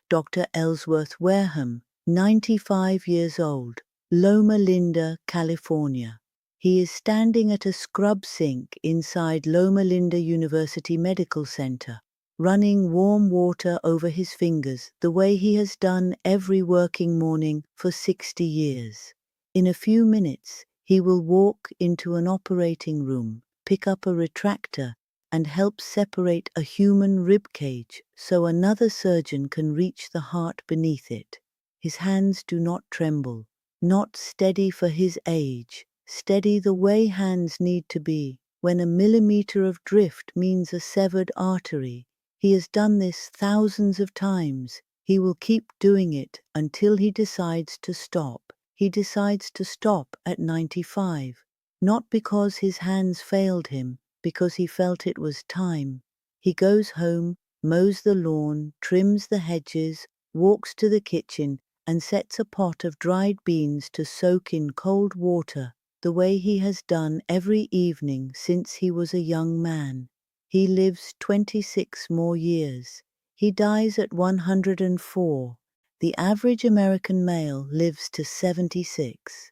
Dr. Ellsworth Wareham, 95 years old, Loma Linda, California. He is standing at a scrub sink inside Loma Linda University Medical Center, running warm water over his fingers the way he has done every working morning for 60 years. In a few minutes, he will walk into an operating room, pick up a retractor, and help separate a human rib cage so another surgeon can reach the heart beneath it. His hands do not tremble, not steady for his age, steady the way hands need to be when a millimeter of drift means a severed artery. He has done this thousands of times. He will keep doing it until he decides to stop. He decides to stop at 95, not because his hands failed him, because he felt it was time. He goes home, mows the lawn, trims the hedges, walks to the kitchen, and sets a pot of dried beans to soak in cold water, the way he has done every evening since he was a young man. He lives 26 more years. He dies at 104. The average American male lives to 76.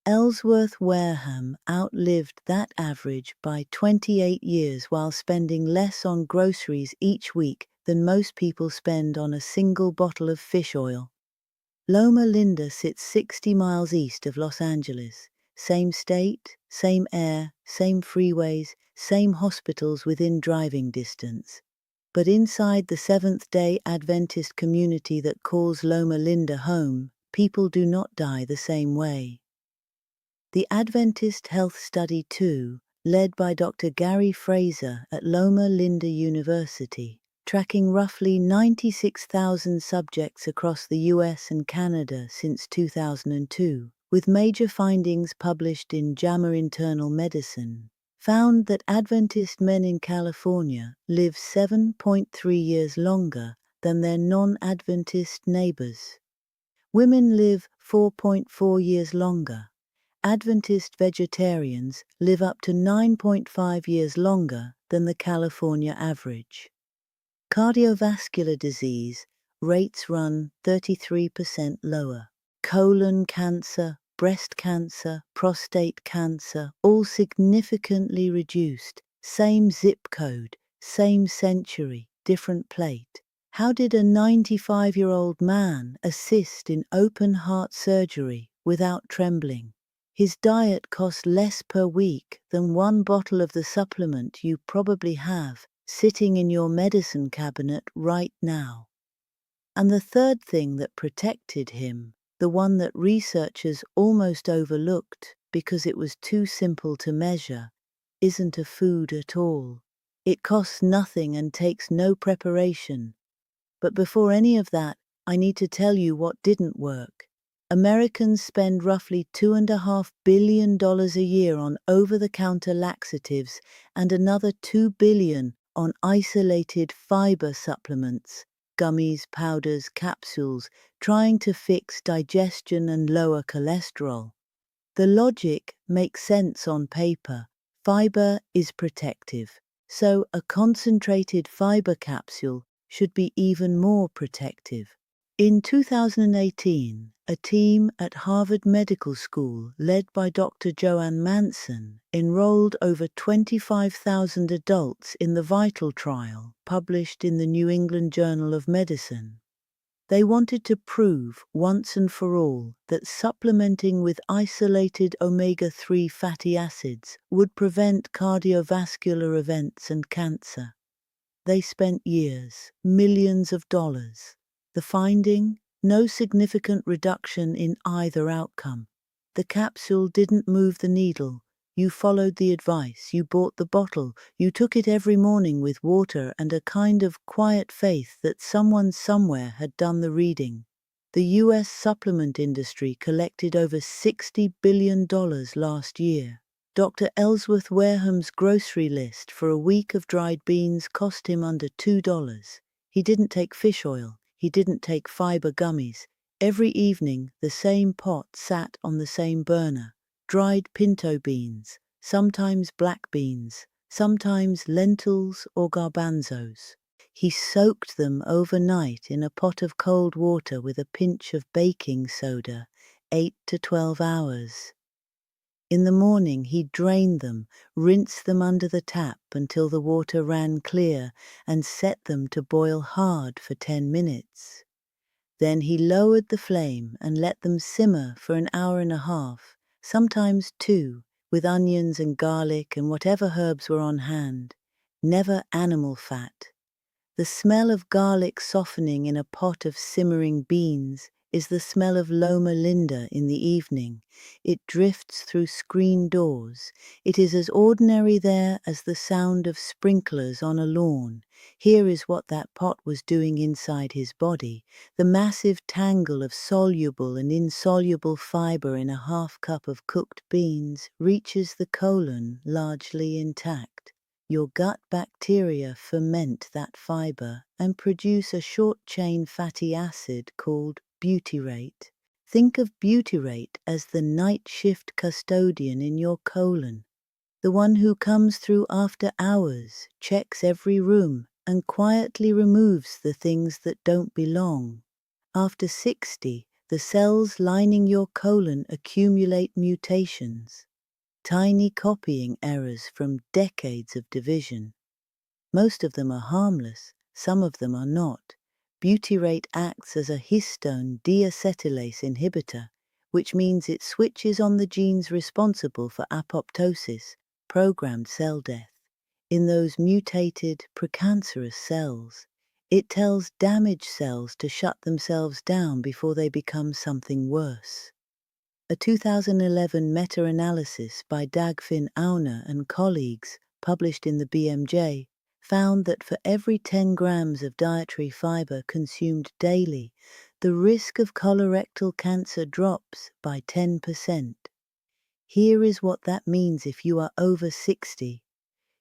Ellsworth Wareham outlived that average by 28 years while spending less on groceries each week than most people spend on a single bottle of fish oil. Loma Linda sits 60 miles east of Los Angeles. Same state, same air, same freeways, same hospitals within driving distance. But inside the Seventh-day Adventist community that calls Loma Linda home, people do not die the same way. The Adventist Health Study 2, led by Dr. Gary Fraser at Loma Linda University, tracking roughly 96,000 subjects across the US and Canada since 2002, with major findings published in JAMA Internal Medicine, found that Adventist men in California live 7.3 years longer than their non-Adventist neighbors. Women live 4.4 years longer. Adventist vegetarians live up to 9.5 years longer than the California average. Cardiovascular disease rates run 33% lower. Colon cancer, breast cancer, prostate cancer, all significantly reduced. Same zip code, same century, different plate. How did a 95-year-old man assist in open heart surgery without trembling? His diet cost less per week than one bottle of the supplement you probably have sitting in your medicine cabinet right now. And the third thing that protected him, the one that researchers almost overlooked because it was too simple to measure, isn't a food at all. It costs nothing and takes no preparation. But before any of that, I need to tell you what didn't work. Americans spend roughly $2.5 billion a year on over-the-counter laxatives and another $2 billion on isolated fiber supplements, gummies, powders, capsules, trying to fix digestion and lower cholesterol. The logic makes sense on paper. Fiber is protective, so a concentrated fiber capsule should be even more protective. In 2018, a team at Harvard Medical School, led by Dr. Joanne Manson, enrolled over 25,000 adults in the VITAL trial, published in the New England Journal of Medicine. They wanted to prove, once and for all, that supplementing with isolated omega-3 fatty acids would prevent cardiovascular events and cancer. They spent years, millions of dollars. The finding? No significant reduction in either outcome. The capsule didn't move the needle. You followed the advice, you bought the bottle, you took it every morning with water and a kind of quiet faith that someone somewhere had done the reading. The US supplement industry collected over $60 billion last year. Dr. Ellsworth Wareham's grocery list for a week of dried beans cost him under $2. He didn't take fish oil. He didn't take fiber gummies. Every evening, the same pot sat on the same burner. Dried pinto beans, sometimes black beans, sometimes lentils or garbanzos. He soaked them overnight in a pot of cold water with a pinch of baking soda, 8 to 12 hours. In the morning he drained them, rinsed them under the tap until the water ran clear, and set them to boil hard for 10 minutes. Then he lowered the flame and let them simmer for an hour and a half, sometimes 2, with onions and garlic and whatever herbs were on hand. Never animal fat. The smell of garlic softening in a pot of simmering beans is the smell of Loma Linda in the evening. It drifts through screen doors. It is as ordinary there as the sound of sprinklers on a lawn. Here is what that pot was doing inside his body. The massive tangle of soluble and insoluble fiber in a half cup of cooked beans reaches the colon largely intact. Your gut bacteria ferment that fiber and produce a short-chain fatty acid called butyrate. Think of butyrate as the night shift custodian in your colon, the one who comes through after hours, checks every room, and quietly removes the things that don't belong. After 60, the cells lining your colon accumulate mutations. Tiny copying errors from decades of division. Most of them are harmless, some of them are not. Butyrate acts as a histone deacetylase inhibitor, which means it switches on the genes responsible for apoptosis, programmed cell death. In those mutated, precancerous cells, it tells damaged cells to shut themselves down before they become something worse. A 2011 meta-analysis by Dagfinn Aune and colleagues, published in the BMJ, found that for every 10 grams of dietary fiber consumed daily, the risk of colorectal cancer drops by 10%. Here is what that means if you are over 60.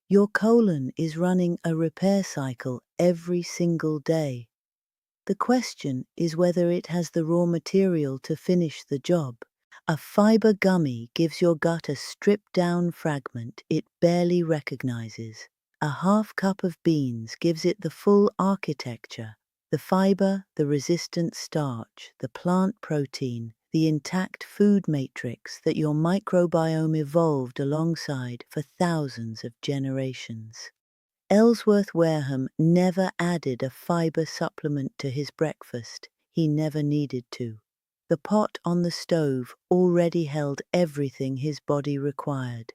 Your colon is running a repair cycle every single day. The question is whether it has the raw material to finish the job. A fiber gummy gives your gut a stripped-down fragment it barely recognizes. A half cup of beans gives it the full architecture: the fiber, the resistant starch, the plant protein, the intact food matrix that your microbiome evolved alongside for thousands of generations. Ellsworth Wareham never added a fiber supplement to his breakfast. He never needed to. The pot on the stove already held everything his body required.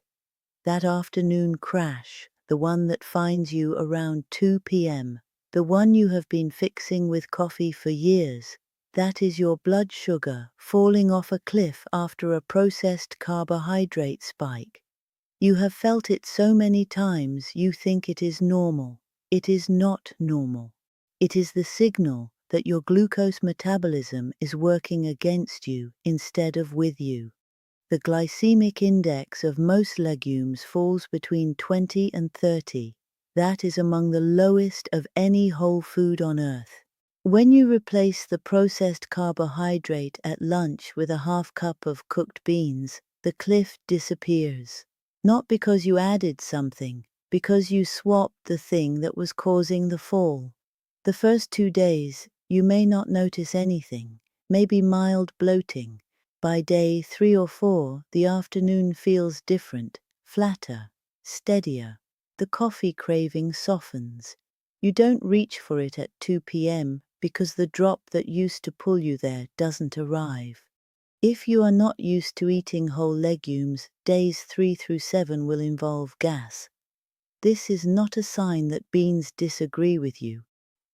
That afternoon crash, the one that finds you around 2 p.m., the one you have been fixing with coffee for years, that is your blood sugar falling off a cliff after a processed carbohydrate spike. You have felt it so many times you think it is normal. It is not normal. It is the signal that your glucose metabolism is working against you instead of with you. The glycemic index of most legumes falls between 20 and 30. That is among the lowest of any whole food on earth. When you replace the processed carbohydrate at lunch with a half cup of cooked beans, the cliff disappears. Not because you added something, because you swapped the thing that was causing the fall. The first 2 days, you may not notice anything, maybe mild bloating. By day 3 or 4, the afternoon feels different, flatter, steadier. The coffee craving softens. You don't reach for it at 2 p.m. because the drop that used to pull you there doesn't arrive. If you are not used to eating whole legumes, days 3 through 7 will involve gas. This is not a sign that beans disagree with you.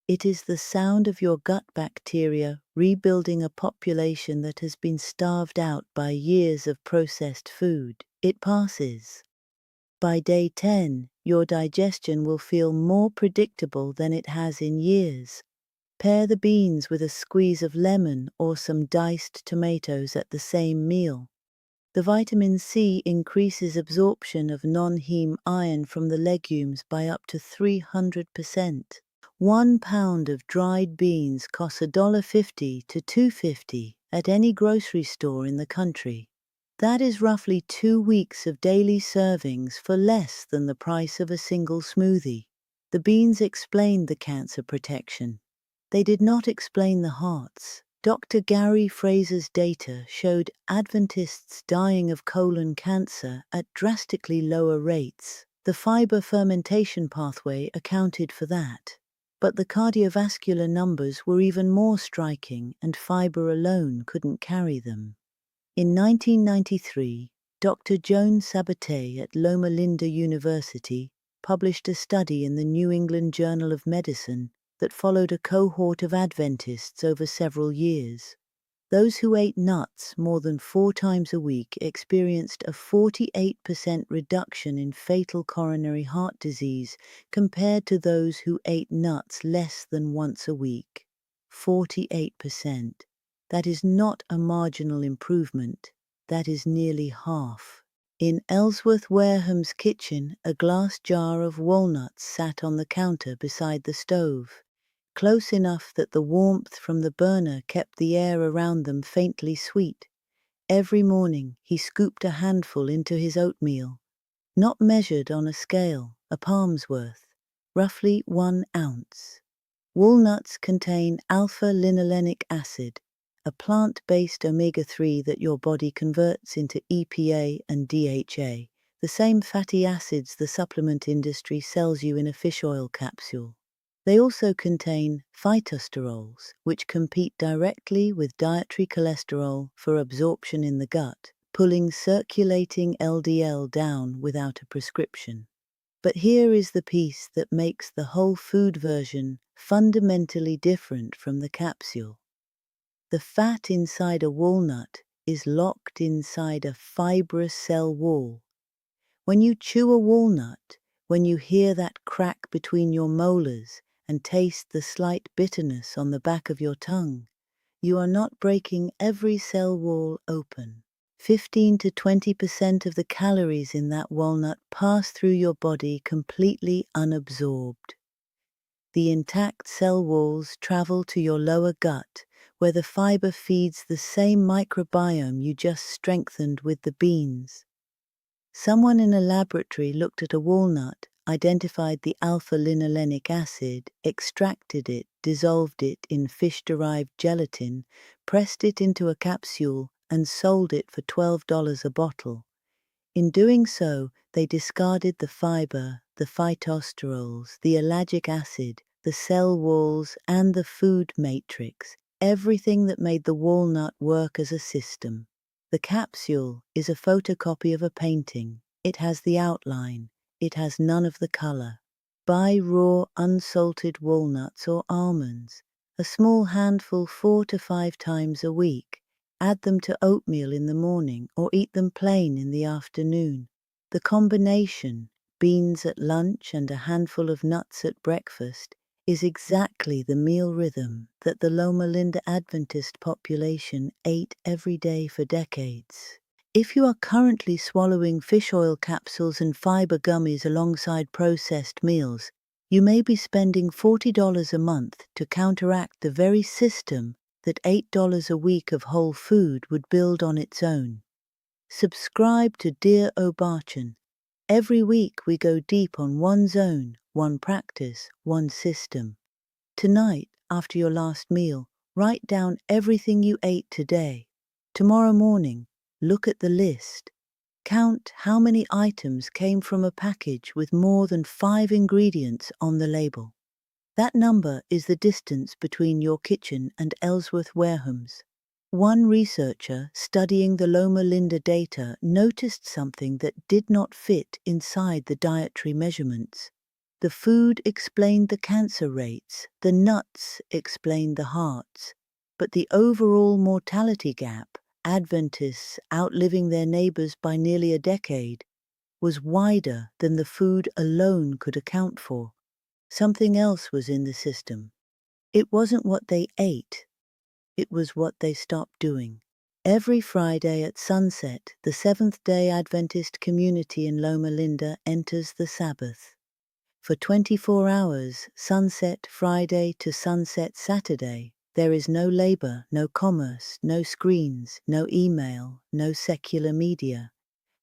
It is the sound of your gut bacteria rebuilding a population that has been starved out by years of processed food. It passes. By day 10, your digestion will feel more predictable than it has in years. Pair the beans with a squeeze of lemon or some diced tomatoes at the same meal. The vitamin C increases absorption of non-heme iron from the legumes by up to 300%. 1 pound of dried beans costs $1.50 to $2.50 at any grocery store in the country. That is roughly 2 weeks of daily servings for less than the price of a single smoothie. The beans explained the cancer protection. They did not explain the hearts. Dr. Gary Fraser's data showed Adventists dying of colon cancer at drastically lower rates. The fiber fermentation pathway accounted for that. But the cardiovascular numbers were even more striking, and fiber alone couldn't carry them. In 1993, Dr. Joan Sabatay at Loma Linda University published a study in the New England Journal of Medicine that followed a cohort of Adventists over several years. Those who ate nuts more than 4 times a week experienced a 48% reduction in fatal coronary heart disease compared to those who ate nuts less than once a week. 48%. That is not a marginal improvement. That is nearly half. In Ellsworth Wareham's kitchen, a glass jar of walnuts sat on the counter beside the stove, close enough that the warmth from the burner kept the air around them faintly sweet. Every morning he scooped a handful into his oatmeal, not measured on a scale, a palm's worth, roughly 1 ounce. Walnuts contain alpha-linolenic acid, a plant-based omega-3 that your body converts into EPA and DHA, the same fatty acids the supplement industry sells you in a fish oil capsule. They also contain phytosterols, which compete directly with dietary cholesterol for absorption in the gut, pulling circulating LDL down without a prescription. But here is the piece that makes the whole food version fundamentally different from the capsule. The fat inside a walnut is locked inside a fibrous cell wall. When you chew a walnut, when you hear that crack between your molars and taste the slight bitterness on the back of your tongue, you are not breaking every cell wall open. 15 to 20% of the calories in that walnut pass through your body completely unabsorbed. The intact cell walls travel to your lower gut, where the fiber feeds the same microbiome you just strengthened with the beans. Someone in a laboratory looked at a walnut, identified the alpha-linolenic acid, extracted it, dissolved it in fish-derived gelatin, pressed it into a capsule, and sold it for $12 a bottle. In doing so, they discarded the fiber, the phytosterols, the ellagic acid, the cell walls, and the food matrix, everything that made the walnut work as a system. The capsule is a photocopy of a painting. It has the outline. It has none of the color. Buy raw, unsalted walnuts or almonds, a small handful 4 to 5 times a week. Add them to oatmeal in the morning or eat them plain in the afternoon. The combination, beans at lunch and a handful of nuts at breakfast, is exactly the meal rhythm that the Loma Linda Adventist population ate every day for decades. If you are currently swallowing fish oil capsules and fiber gummies alongside processed meals, you may be spending $40 a month to counteract the very system that $8 a week of whole food would build on its own. Subscribe to Dear Obaachan. Every week we go deep on one zone, one practice, one system. Tonight, after your last meal, write down everything you ate today. Tomorrow morning, look at the list. Count how many items came from a package with more than 5 ingredients on the label. That number is the distance between your kitchen and Ellsworth Wareham's. One researcher studying the Loma Linda data noticed something that did not fit inside the dietary measurements. The food explained the cancer rates, the nuts explained the hearts, but the overall mortality gap, Adventists outliving their neighbors by nearly a decade, was wider than the food alone could account for. Something else was in the system. It wasn't what they ate. It was what they stopped doing. Every Friday at sunset, the Seventh-day Adventist community in Loma Linda enters the Sabbath. For 24 hours, sunset Friday to sunset Saturday, there is no labor, no commerce, no screens, no email, no secular media.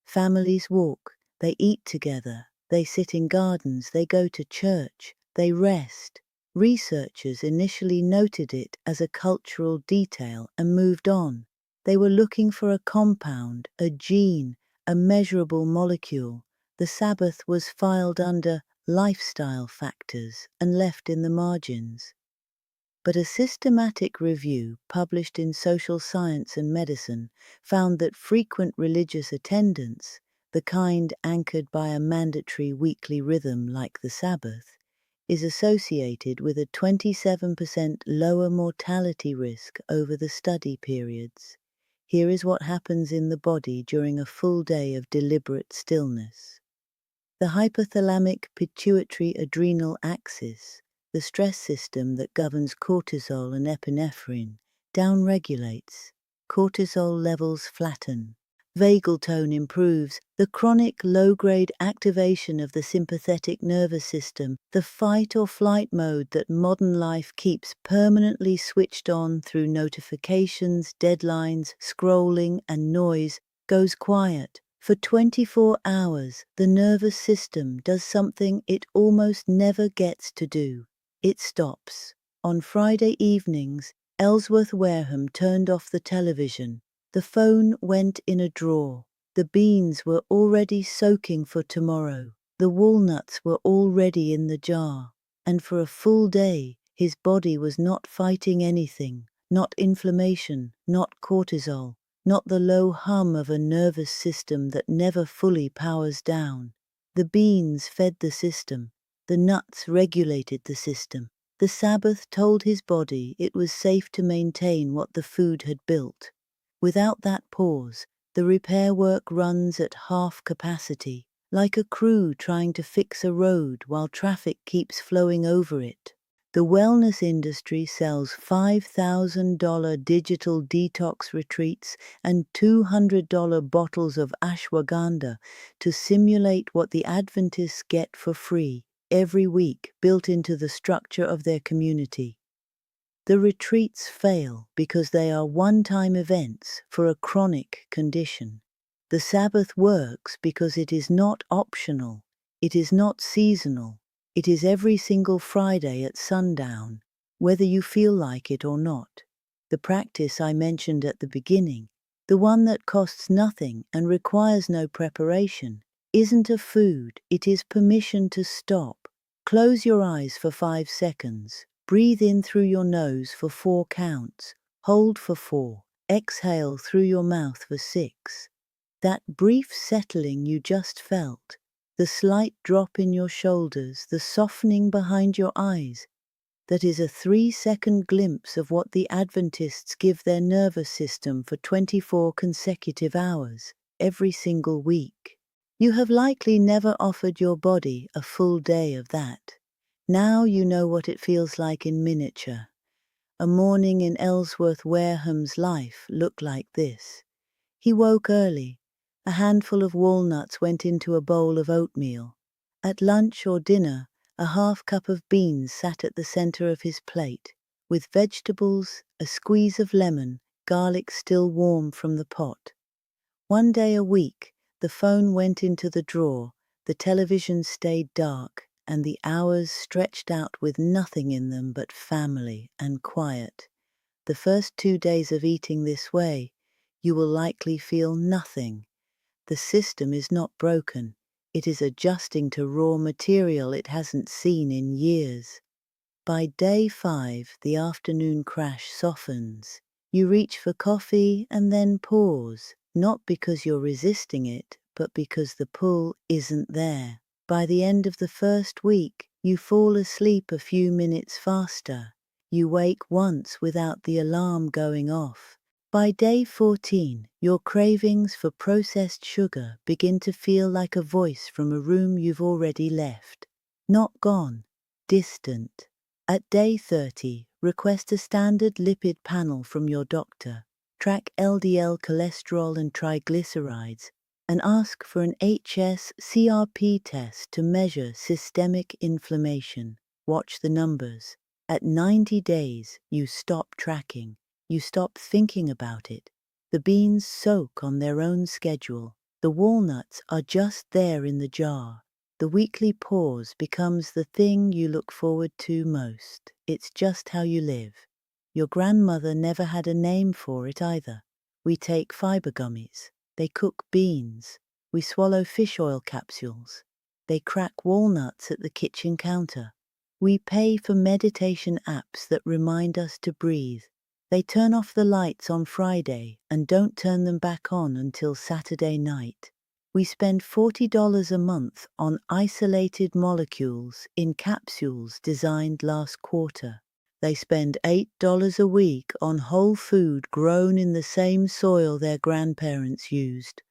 Families walk, they eat together, they sit in gardens, they go to church, they rest. Researchers initially noted it as a cultural detail and moved on. They were looking for a compound, a gene, a measurable molecule. The Sabbath was filed under lifestyle factors and left in the margins. But a systematic review published in Social Science and Medicine found that frequent religious attendance, the kind anchored by a mandatory weekly rhythm like the Sabbath, is associated with a 27% lower mortality risk over the study periods. Here is what happens in the body during a full day of deliberate stillness. The hypothalamic pituitary adrenal axis, the stress system that governs cortisol and epinephrine, downregulates. Cortisol levels flatten. Vagal tone improves. The chronic low-grade activation of the sympathetic nervous system, the fight or flight mode that modern life keeps permanently switched on through notifications, deadlines, scrolling, and noise, goes quiet. For 24 hours, the nervous system does something it almost never gets to do. It stops. On Friday evenings, Ellsworth Wareham turned off the television. The phone went in a drawer. The beans were already soaking for tomorrow. The walnuts were already in the jar. And for a full day, his body was not fighting anything, not inflammation, not cortisol, not the low hum of a nervous system that never fully powers down. The beans fed the system. The nuts regulated the system. The Sabbath told his body it was safe to maintain what the food had built. Without that pause, the repair work runs at half capacity, like a crew trying to fix a road while traffic keeps flowing over it. The wellness industry sells $5,000 digital detox retreats and $200 bottles of ashwagandha to simulate what the Adventists get for free every week, built into the structure of their community. The retreats fail because they are one-time events for a chronic condition. The Sabbath works because it is not optional, it is not seasonal, it is every single Friday at sundown, whether you feel like it or not. The practice I mentioned at the beginning, the one that costs nothing and requires no preparation, isn't a food, it is permission to stop. Close your eyes for 5 seconds. Breathe in through your nose for 4 counts. Hold for 4. Exhale through your mouth for 6. That brief settling you just felt, the slight drop in your shoulders, the softening behind your eyes, that is a 3-second glimpse of what the Adventists give their nervous system for 24 consecutive hours, every single week. You have likely never offered your body a full day of that. Now you know what it feels like in miniature. A morning in Ellsworth Wareham's life looked like this. He woke early. A handful of walnuts went into a bowl of oatmeal. At lunch or dinner, a half cup of beans sat at the center of his plate, with vegetables, a squeeze of lemon, garlic still warm from the pot. One day a week, the phone went into the drawer, the television stayed dark, and the hours stretched out with nothing in them but family and quiet. The first 2 days of eating this way, you will likely feel nothing. The system is not broken. It is adjusting to raw material it hasn't seen in years. By day 5, the afternoon crash softens. You reach for coffee and then pause, not because you're resisting it, but because the pull isn't there. By the end of the first week, you fall asleep a few minutes faster. You wake once without the alarm going off. By day 14, your cravings for processed sugar begin to feel like a voice from a room you've already left. Not gone, distant. At day 30, request a standard lipid panel from your doctor. Track LDL cholesterol and triglycerides, and ask for an HS-CRP test to measure systemic inflammation. Watch the numbers. At 90 days, you stop tracking. You stop thinking about it. The beans soak on their own schedule. The walnuts are just there in the jar. The weekly pause becomes the thing you look forward to most. It's just how you live. Your grandmother never had a name for it either. We take fiber gummies. They cook beans. We swallow fish oil capsules. They crack walnuts at the kitchen counter. We pay for meditation apps that remind us to breathe. They turn off the lights on Friday and don't turn them back on until Saturday night. We spend $40 a month on isolated molecules in capsules designed last quarter. They spend $8 a week on whole food grown in the same soil their grandparents used.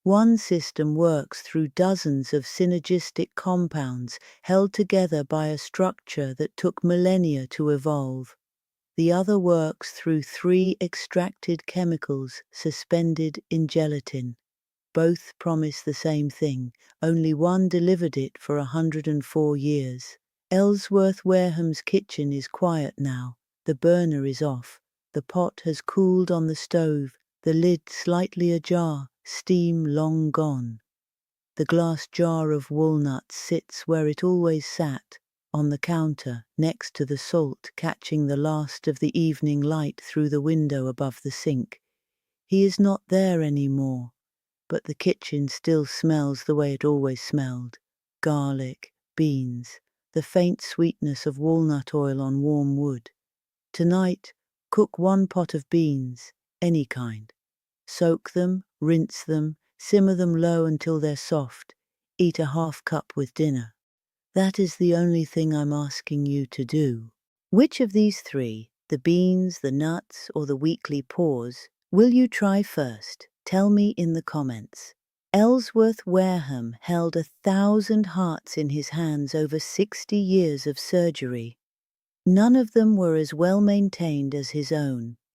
One system works through dozens of synergistic compounds held together by a structure that took millennia to evolve. The other works through 3 extracted chemicals suspended in gelatin. Both promise the same thing, only one delivered it for 104 years. Ellsworth Wareham's kitchen is quiet now. The burner is off. The pot has cooled on the stove, the lid slightly ajar, steam long gone. The glass jar of walnuts sits where it always sat, on the counter, next to the salt catching the last of the evening light through the window above the sink. He is not there anymore, but the kitchen still smells the way it always smelled. Garlic, beans, the faint sweetness of walnut oil on warm wood. Tonight, cook 1 pot of beans, any kind. Soak them, rinse them, simmer them low until they're soft. Eat a half cup with dinner. That is the only thing I'm asking you to do. Which of these 3, the beans, the nuts, or the weekly pause, will you try first? Tell me in the comments. Ellsworth Wareham held 1,000 hearts in his hands over 60 years of surgery. None of them were as well maintained as his own.